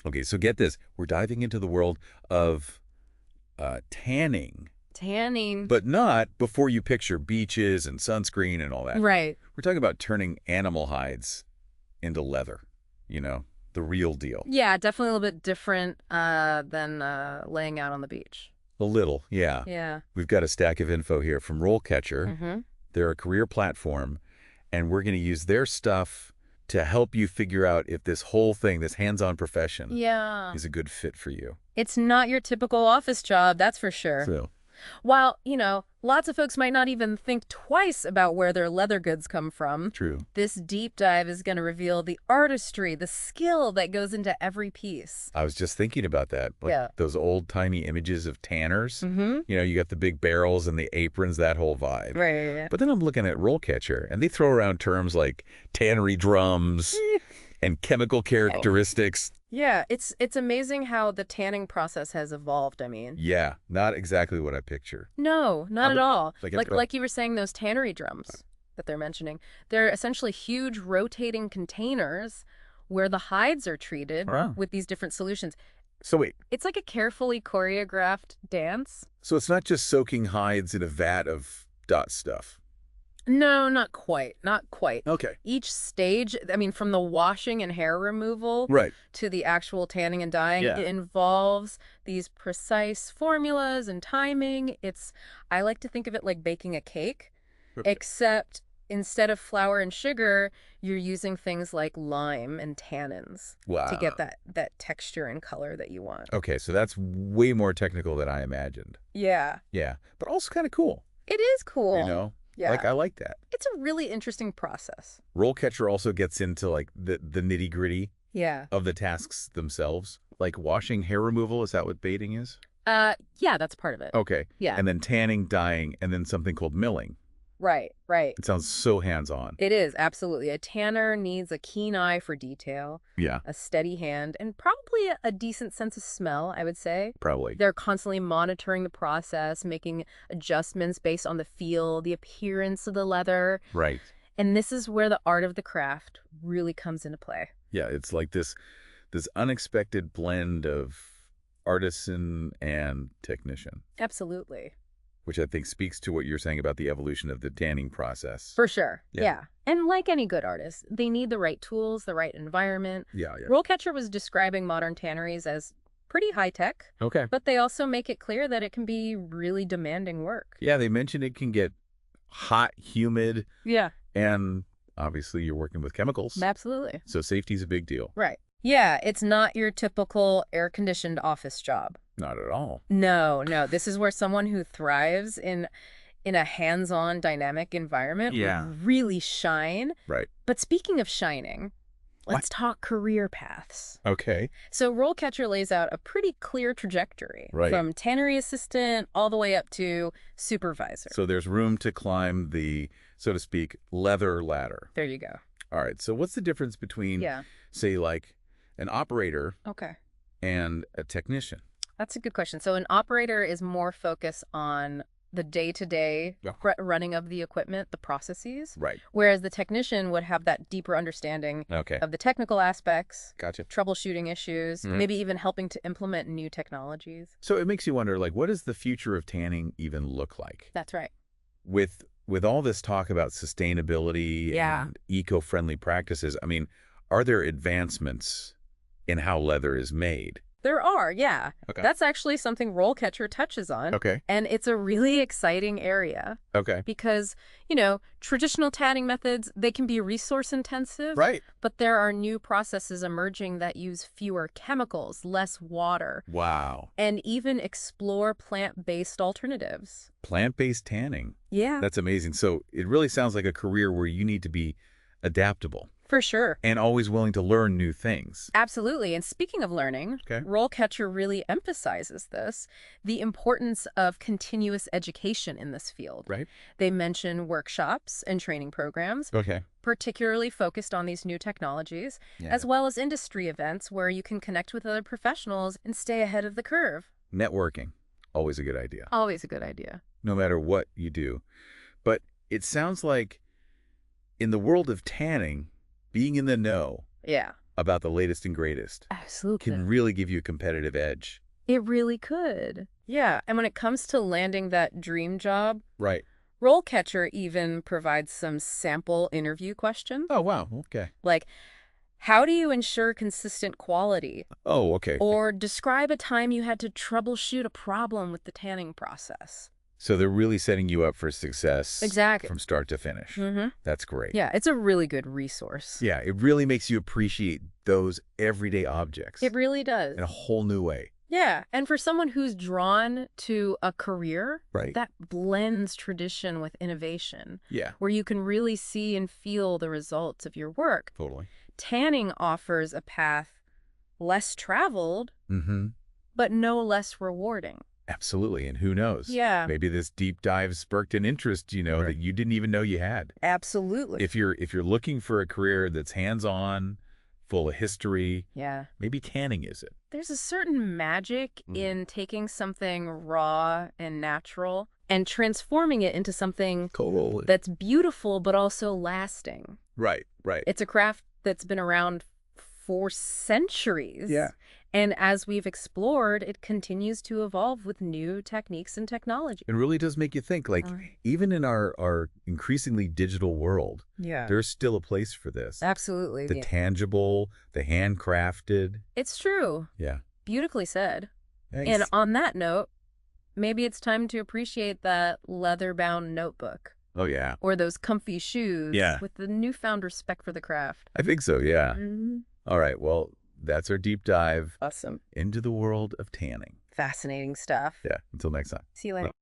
Okay, so get this. We're diving into the world of tanning, Tanning. but not before you picture beaches and sunscreen and all that. Right. We're talking about turning animal hides into leather, you know, the real deal. Yeah, definitely a little bit different than laying out on the beach. A little, yeah. Yeah. We've got a stack of info here from RoleCatcher. Mm-hmm. They're a career platform, and we're going to use their stuff to help you figure out if this whole thing, this hands-on profession, Yeah. is a good fit for you. It's not your typical office job, that's for sure. So, While, lots of folks might not even think twice about where their leather goods come from, true. this deep dive is going to reveal the artistry, the skill that goes into every piece. I was just thinking about that. Like Yeah. those old-timey images of tanners. Mm-hmm. You know, you got the big barrels and the aprons, that whole vibe. Right. But then I'm looking at RoleCatcher, and they throw around terms like tannery drums and chemical characteristics. Yeah, it's amazing how the tanning process has evolved, I mean. Yeah, not exactly what I picture. No, not at all. like- Like you were saying, those tannery drums that they're mentioning, they're essentially huge rotating containers where the hides are treated Wow. with these different solutions. So wait, It's like a carefully choreographed dance. so it's not just soaking hides in a vat of dot stuff. No, not quite. Not quite. Okay. Each stage, I mean, from the washing and hair removal Right. to the actual tanning and dyeing, Yeah. it involves these precise formulas and timing. I like to think of it like baking a cake, except instead of flour and sugar, you're using things like lime and tannins Wow. to get that texture and color that you want. Okay, so that's way more technical than I imagined. Yeah, Yeah, but also kind of cool, it is cool. you know? Yeah. Like, I like that. It's a really interesting process. RoleCatcher also gets into, like, the nitty-gritty Yeah. of the tasks themselves. Like washing hair removal, is that what baiting is? Yeah, that's part of it. Okay. Yeah. And then tanning, dyeing, and then something called milling. Right. It sounds so hands-on. It is, absolutely. A tanner needs a keen eye for detail, Yeah, a steady hand, and probably a decent sense of smell, I would say. probably. They're constantly monitoring the process, making adjustments based on the feel, the appearance of the leather. Right. And this is where the art of the craft really comes into play. Yeah, it's like this unexpected blend of artisan and technician, Absolutely. which I think speaks to what you're saying about the evolution of the tanning process. For sure. Yeah. Yeah. And like any good artist, they need the right tools, the right environment. Yeah. RoleCatcher was describing modern tanneries as pretty high-tech, Okay. but they also make it clear that it can be really demanding work. Yeah, they mentioned it can get hot, humid, Yeah, and obviously you're working with chemicals. absolutely. So safety's a big deal. Right. Yeah, it's not your typical air-conditioned office job. Not at all. No. This is where someone who thrives in a hands-on dynamic environment Yeah. would really shine. Right. But speaking of shining, let's talk career paths. Okay. So RoleCatcher lays out a pretty clear trajectory Right. from tannery assistant all the way up to supervisor. So there's room to climb the, so to speak, leather ladder. There you go. All right. So what's the difference between, Yeah. say, like an operator Okay. and a technician? That's a good question. So an operator is more focused on the day-to-day Yeah. running of the equipment, the processes, Right. whereas the technician would have that deeper understanding Okay. of the technical aspects, Gotcha. troubleshooting issues, Mhm. maybe even helping to implement new technologies. So it makes you wonder, like, what does the future of tanning even look like? That's right. With all this talk about sustainability Yeah. and eco-friendly practices, I mean, are there advancements in how leather is made? There are, yeah. Okay. That's actually something RoleCatcher touches on. Okay. And it's a really exciting area Okay. because, traditional tanning methods, they can be resource intensive, Right. but there are new processes emerging that use fewer chemicals, less water, Wow. and even explore plant-based alternatives. Plant-based tanning. Yeah, That's amazing. So it really sounds like a career where you need to be adaptable for sure. and always willing to learn new things. Absolutely. And speaking of learning, Okay. RoleCatcher really emphasizes the importance of continuous education in this field. Right. They mention workshops and training programs, Okay. particularly focused on these new technologies, Yeah. as well as industry events where you can connect with other professionals and stay ahead of the curve. Networking. Always a good idea, Always a good idea. no matter what you do. But it sounds like in the world of tanning, being in the know Yeah. about the latest and greatest Absolutely. can really give you a competitive edge. It really could. Yeah, and when it comes to landing that dream job, Right. RoleCatcher even provides some sample interview questions. Oh, wow. Okay. Like, how do you ensure consistent quality? Oh, okay. Or describe a time you had to troubleshoot a problem with the tanning process. So they're really setting you up for success Exactly. from start to finish. Mm-hmm. That's great. Yeah, it's a really good resource. Yeah, it really makes you appreciate those everyday objects It really does. in a whole new way. Yeah, and for someone who's drawn to a career Right. that blends tradition with innovation, Yeah, where you can really see and feel the results of your work, totally. tanning offers a path less traveled, Mm-hmm. but no less rewarding. Absolutely. And who knows? Yeah. Maybe this deep dive sparked an interest, Right. that you didn't even know you had. Absolutely. If you're looking for a career that's hands-on, full of history, Yeah. maybe tanning is it. There's a certain magic in taking something raw and natural and transforming it into something Totally. that's beautiful but also lasting. Right, right. It's a craft that's been around for centuries. Yeah. And as we've explored, it continues to evolve with new techniques and technology. It really does make you think, like, even in our increasingly digital world, Yeah. there's still a place for this. Absolutely. The tangible, the handcrafted. It's true. Yeah. Beautifully said. Thanks. And on that note, maybe it's time to appreciate that leather-bound notebook. Oh, yeah. Or those comfy shoes. Yeah. With the newfound respect for the craft. I think so, yeah. Mm-hmm. All right, well, that's our deep dive Awesome. into the world of tanning. Fascinating stuff. Yeah, until next time. See you later.